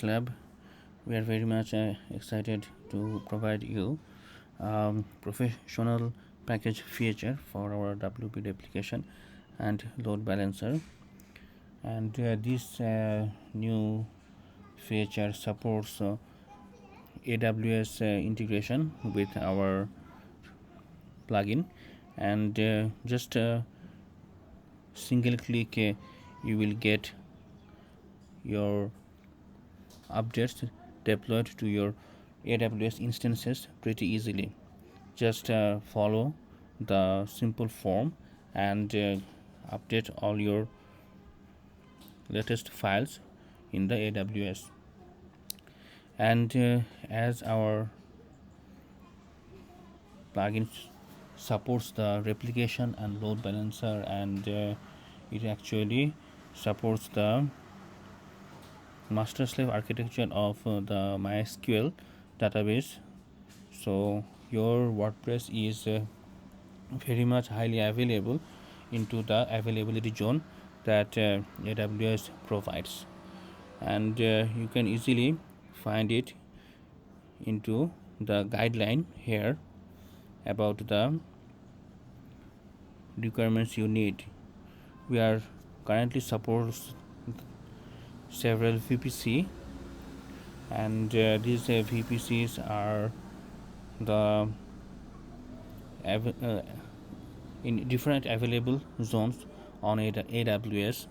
Lab. We are very much excited to provide you professional package feature for our WP replication and load balancer. And this new feature supports AWS integration with our plugin, and just a single click you will get your updates deployed to your AWS instances pretty easily. Just follow the simple form and update all your latest files in the AWS. And as our plugin supports the replication and load balancer, and it actually supports the master slave architecture of the MySQL database. So your WordPress is very much highly available into the availability zone that AWS provides, and you can easily find it into the guideline here about the requirements you need. We are currently supports several VPC, and these VPCs are the in different available zones on AWS,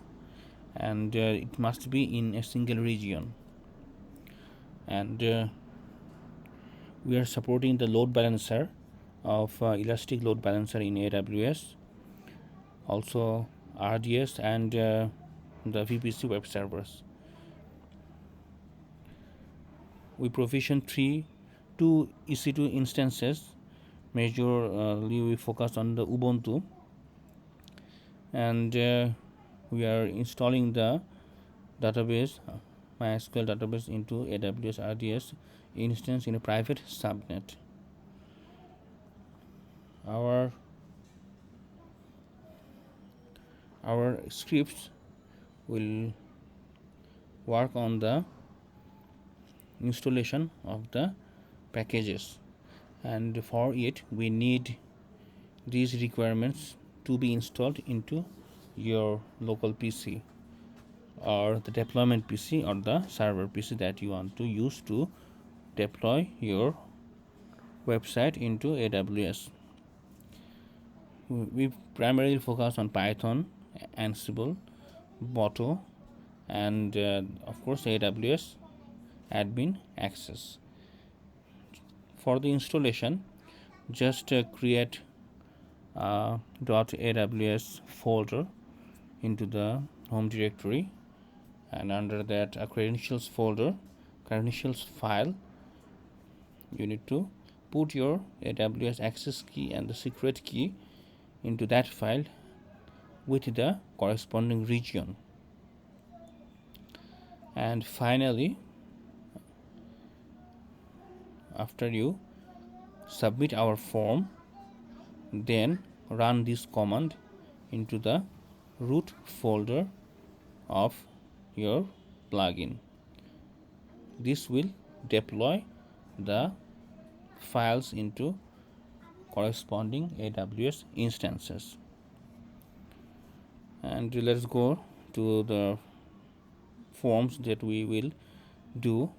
and it must be in a single region. And we are supporting the load balancer of elastic load balancer in AWS, also RDS, and the VPC web servers. We provision two EC2 instances. Majorly we focus on the Ubuntu, and we are installing the database MySQL database into AWS RDS instance in a private subnet. Our scripts will work on the installation of the packages, and for it we need these requirements to be installed into your local PC or the deployment PC or the server PC that you want to use to deploy your website into AWS. We primarily focus on Python, Ansible, Moto, and of course AWS admin access. For the installation, just create a .aws folder into the home directory, and under that a credentials file, you need to put your AWS access key and the secret key into that file with the corresponding region. And finally, after you submit our form, then run this command into the root folder of your plugin. This will deploy the files into corresponding AWS instances. And let's go to the forms that we will do.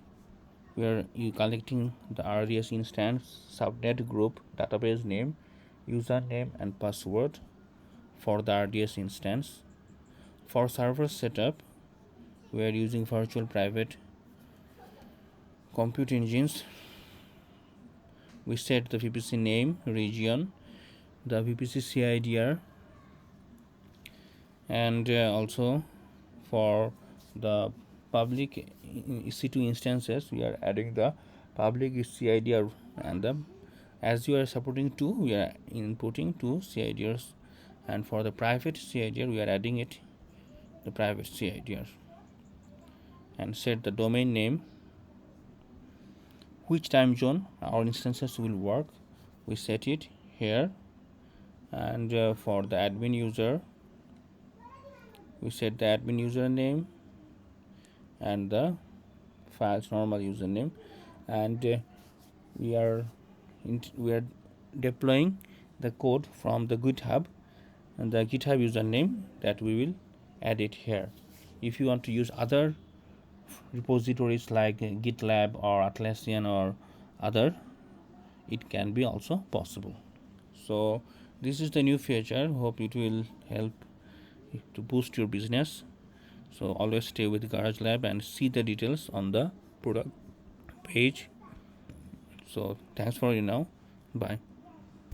We are collecting the RDS instance, subnet group, database name, username and password for the RDS instance. For server setup, we are using virtual private compute engines. We set the VPC name, region, the VPC CIDR, and also for the public EC2 instances we are adding the public CIDR, and as you are supporting 2, we are inputting 2 CIDRs, and for the private CIDR we are adding it the private CIDR, and set the domain name, which time zone our instances will work, we set it here, and for the admin user we set the admin username and the files normal username, and we are deploying the code from the GitHub, and the GitHub username that we will add it here. If you want to use other repositories like GitLab or Atlassian or other, it can be also possible. So this is the new feature. Hope it will help to boost your business. So always stay with Garage Lab and see the details on the product page. So thanks for now. Bye.